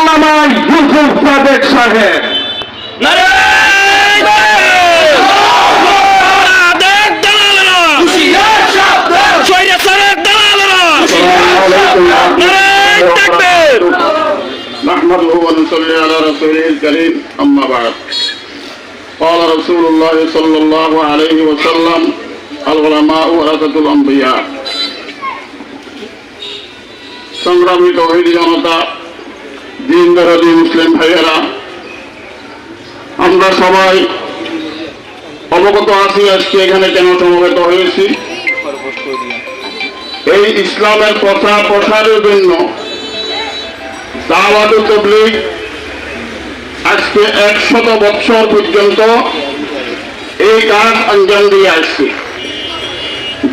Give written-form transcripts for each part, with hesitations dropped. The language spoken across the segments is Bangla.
আল্লামা ইউসুফ সাদেক সাহেব। نحمده ونصلي على رسوله الكريم أما بعد قال رسول الله صلى الله عليه وسلم العلماء ورثة الأنبياء সংগ্রামী তৌহিদি জনতা, দিন দরদি মুসলিম ভাইয়েরা, আমরা সবাই অবগত আছি আজকে এখানে কেন সমবেত হয়েছি। এই ইসলামের প্রচার প্রসারের জন্য দাওয়াত ও তাবলীগ আজকে 100 বছর পর্যন্ত এই কাজ আঞ্জাম দিয়ে আসছে।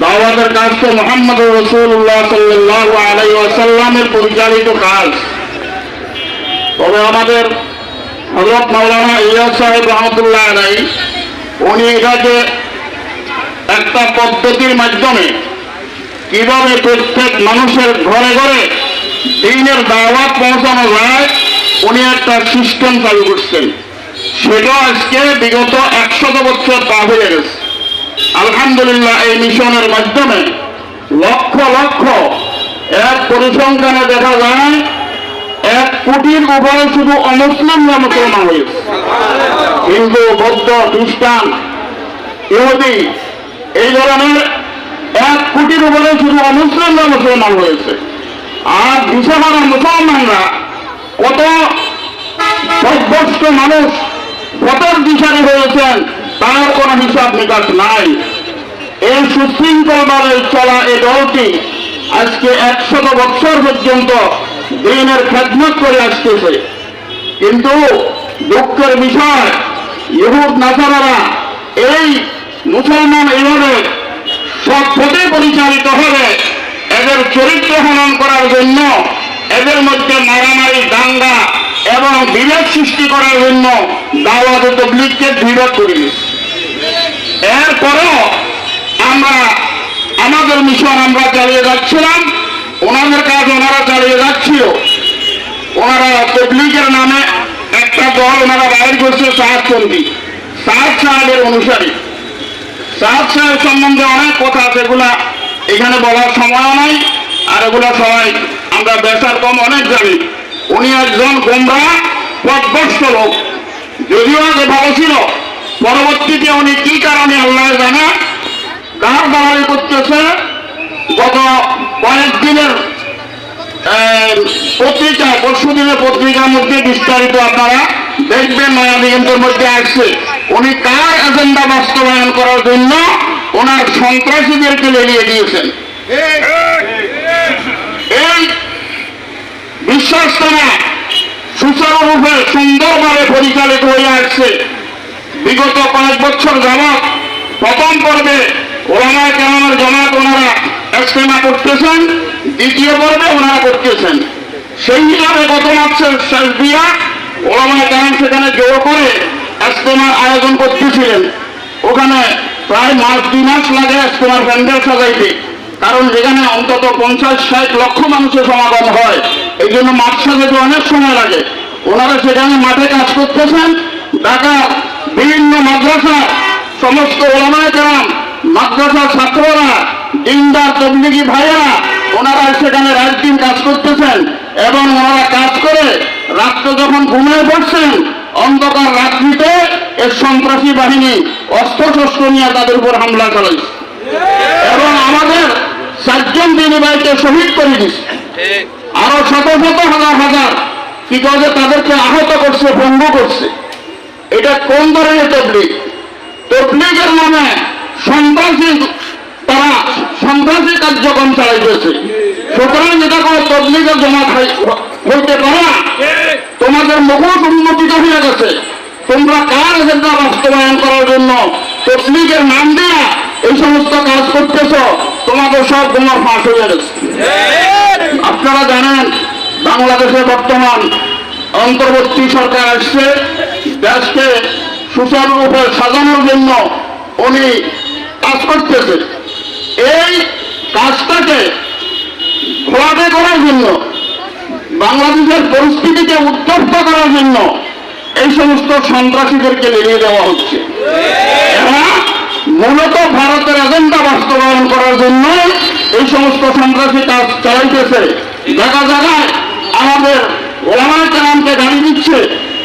দাওয়াতের কাজ তো মুহাম্মদ রাসূলুল্লাহ সাল্লাল্লাহু আলাইহি ওয়াসাল্লামের পরিচালিত কাজ। তবে আমাদের হযরত মাওলানা ইলিয়াস সাহেব রহমাতুল্লাহ আলাইহি উনি এটাকে একটা পদ্ধতির মাধ্যমে কিভাবে প্রত্যেক মানুষের ঘরে ঘরে দ্বীনের দাওয়াত পৌঁছানো যায় উনি একটা সিস্টেম চালু করছেন। সেটা আজকে বিগত 100 বছর পার হয়ে গেছে। আলহামদুলিল্লাহ, এই মিশনের মাধ্যমে লক্ষ লক্ষ এক পরিসংখ্যানে দেখা যায় 1 কোটির উপরে শুধু অমুসলিমরা মুসলমান হয়েছে। হিন্দু, বৌদ্ধ, খ্রিস্টান, ইহুদি এই ধরনের 1 কোটির উপরে শুধু অমুসলিমরা মুসলমান হয়েছে। আর দিশাহারা মুসলমানরা কত সভ্যস্ত মানুষ পথের দিশারি হয়েছেন তার কোনো হিসাব নিকাশ নাই। এই সুশৃঙ্খলভাবে চলা এই দলটি আজকে 100 বছর পর্যন্ত দ্বীনের খেদমত করে আসতেছে। কিন্তু দুঃখের বিষয়, ইহুদ নাসারারা এই মুসলমান এইভাবে সব পথে পরিচালিত হবে এদের চরিত্র হনন করার জন্য, এদের মধ্যে মারামারি, দাঙ্গা এবং বিভেদ সৃষ্টি করার জন্য দাওয়াত ও তাবলীগকে বিরোধ করে দিয়েছে। এরপরেও আমরা আমাদের মিশন আমরা চালিয়ে যাচ্ছিলাম, ওনাদের কাজ ওনারা চালিয়ে যাচ্ছিল। ওনারা তাবলীগের নামে একটা দল ওনারা বাইর করছে সাহায্যপন্থী, সাদ সাহেবের অনুসারী। সাদ সাহেব সম্বন্ধে অনেক কথা আছে, এগুলা এখানে বলার সময় নাই। আর এগুলা সবাই আমরা বেশার কম অনেক জানি। উনি একজন গোমরা পথভ্রষ্ট লোক, যদিও আগে ভালো ছিল, পরবর্তীতে উনি কি কারণে আল্লাহ জানে কার দালালি করতেছে। গত কয়েকদিনের পত্রিকায়, পরশু দিনের পত্রিকার মধ্যে বিস্তারিত আপনারা দেখবেন, নয়া দিগন্তের মধ্যে আসছে উনি কার এজেন্ডা বাস্তবায়ন করার জন্য ওনার সন্ত্রাসীদেরকে লেলিয়ে দিয়েছেন। এই বিশ্বাসটা সুচারুরূপে সুন্দরভাবে পরিচালিত হয়ে আসছে বিগত কয়েক বছর যাবৎ। প্রথম পর্বে ওলামায়ে কেরামের জামাত ওনারা ইজতেমা করতেছেন, দ্বিতীয় পর্বে ওনারা করতেছেন। সেই হিসাবে গত মাসের শেষ দিয়া ওলামায়ে কেরাম সেখানে জোর করে ইজতেমার আয়োজন করতেছিলেন। ওখানে প্রায় মাস 2 মাস লাগে ইজতেমার প্যান্ডেল সাজাইতে, কারণ যেখানে অন্তত 50-60 লক্ষ মানুষের সমাগম হয়, এই জন্য মাঠ সাজাতে অনেক সময় লাগে। ওনারা সেখানে মাঠে কাজ করতেছেন। ঢাকার বিভিন্ন মাদ্রাসার সমস্ত ওলামায়ে কেরাম, মাদ্রাসার ছাত্ররা, দিনদার তাবলীগী ভাইয়েরা ওনারা সেখানে রাত দিন কাজ করতেছেন। এবং ওনারা কাজ করে রাত্রে যখন ঘুমিয়ে পড়ছেন, অন্ধকার রাত্রিতে এই সন্ত্রাসী বাহিনী অস্ত্রশস্ত্র নিয়ে তাদের উপর হামলা চালাইছে এবং আমাদের 4 জন দিনী ভাইকে শহীদ করে দিচ্ছে। আরো শত শত হাজার হাজার কি করে তাদেরকে আহত করছে, ভঙ্গ করছে। এটা কোন ধরনের তাবলীগ? তাবলীগের নামে তারা সন্ত্রাসী কার্যক্রম চালাইতেছে। সুতরাং যেটা কোনো তাবলীগের জমা হইতে পারে, তোমাদের মুখোশ উন্মোচিত হয়ে গেছে। তোমরা কার এজেন্ডা বাস্তবায়ন করার জন্য তাবলীগের নাম দিয়া এই সমস্ত কাজ করতেছ, তোমাদের সব গুনাহ ফাঁস হয়ে গেছে। আপনারা জানেন বাংলাদেশে বর্তমান অন্তর্বর্তী সরকার আসছে, দেশকে সুচারুরূপে সাজানোর জন্য উনি কাজ করতেছে। এই কাজটাকে ঘোলাটে করার জন্য বাংলাদেশের পরিস্থিতিকে উত্তপ্ত করার জন্য এই সমস্ত সন্ত্রাসীদেরকে নিয়ে দেওয়া হচ্ছে। এরা মূলত ভারতের এজেন্ডা বাস্তবায়ন করার জন্য এই সমস্ত সন্ত্রাসী কাজ চালাইতেছে। জায়গা জায়গায় আমাদের ওলামায়ে কেরামকে গালি দিচ্ছে,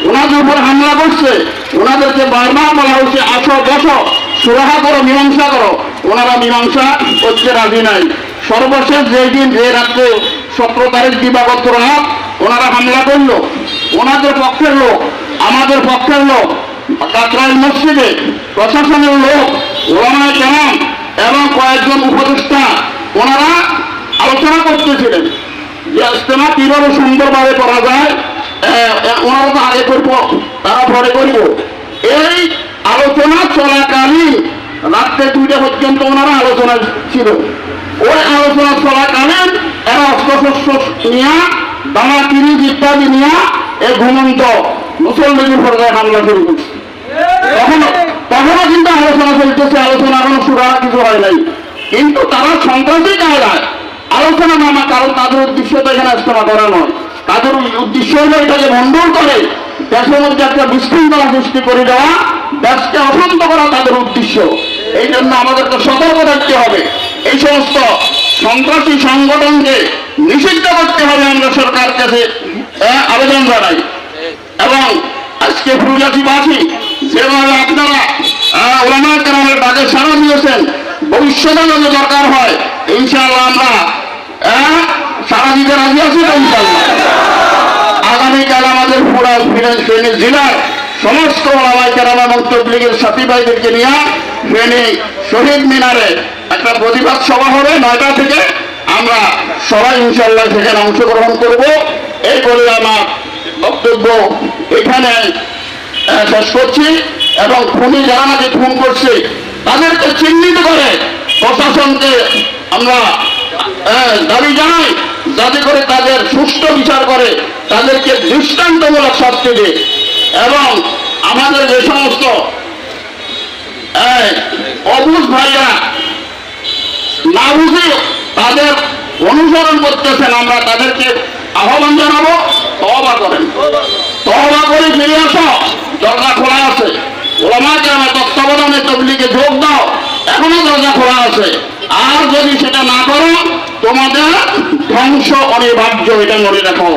ওনাদের উপর হামলা করছে, ওনাদেরকে বারবার বলা হচ্ছে আসো বসো, সুরাহা করো, মীমাংসা করো। ওনারা মীমাংসা করতে রাজি নাই। সর্বশেষ যেই দিন যে রাত্রে 17 তারিখ দিবাগত রাত ওনারা হামলা করলো, ওনাদের পক্ষের লোক, আমাদের পক্ষের লোক, কাকরাইল মসজিদে প্রশাসনের লোক, ওলামায়ে কেরাম এবং কয়েকজন উপদেষ্টা ওনারা আলোচনা করতেছিলেন যে ইজতেমা কিভাবে সুন্দরভাবে করা যায়। ওনারা তো আগে করবো, তারা পরে করব। এই আলোচনা চলাকালীন রাত্রে 2টা পর্যন্ত ওনারা আলোচনা ছিল। ওই আলোচনা চলাকালীন এরা অস্ত্রশস্ত্র নিয়ে, দানা কিরিজ ইত্যাদি নিয়ে এই ঘুমন্ত মুসলমানের পর্যায়ে হামলা শুরু করছে। তখনও কিন্তু আলোচনা চলতেছে, আলোচনা এখনো শুরু কিছু হয় নাই। কিন্তু তারা সন্ত্রাসী কায়দায় আলোচনা নামা, কারণ তাদের উদ্দেশ্য তো এখানে ইজতেমা করা নয়। তাদের উদ্দেশ্য হলো এটাকে মন্ডল করে দেশের মধ্যে একটা বিশৃঙ্খলা সৃষ্টি করে দেওয়া, দেশকে অশান্ত করা তাদের উদ্দেশ্য। এই জন্য আমাদেরকে সতর্ক থাকতে হবে। এই সমস্ত সন্ত্রাসী সংগঠনকে নিষিদ্ধ করতে হবে। আমরা সরকার কাছে আবেদন জানাই। এবং আজকে ফুলগাছিবাসী যেভাবে আপনারা ওলামায়ে কেরামের ডাকে সাড়া দিয়েছেন, ভবিষ্যতে যদি দরকার হয় ইনশাআল্লাহ আমরা সারা দিতে রাজি আছি। ইনশাআল্লাহ আগামীকাল আমাদের পুরা ফেনী জেলার সমস্ত ওলামায়ে কেরাম এবং তাবলীগের সাথী ভাইদেরকে নিয়ে ফেনী শহীদ মিনারে একটা প্রতিবাদ সভা হবে 9টা থেকে। আমরা সবাই ইনশাআল্লাহ সেখানে অংশগ্রহণ করব। এই বলে আমার বক্তব্য এখানে শেষ করছি। এবং খুনি যারা নাকি খুন করছে তাদেরকে চিহ্নিত করে প্রশাসনকে আমরা দাবি জানাই, যাতে করে তাদের সুষ্ঠু বিচার করে, তাদেরকে দৃষ্টান্তমূলক শাস্তি দেয়। এবং আমাদের যে সমস্ত অবুঝ ভাইরা না বুঝে তাদের অনুসরণ করতেছেন, আমরা তাদেরকে আহ্বান জানাবো, তওবা করেন, তওবা করে ফিরে আসো, দরজা খোলা আছে। ওলামায়ে কেরামের তত্ত্বাবধানে তাবলীগে যোগ দাও, এখনো দরজা খোলা আছে। আর যদি সেটা না করো তোমাদের ধ্বংস অনিবার্য, এটা মনে রাখো।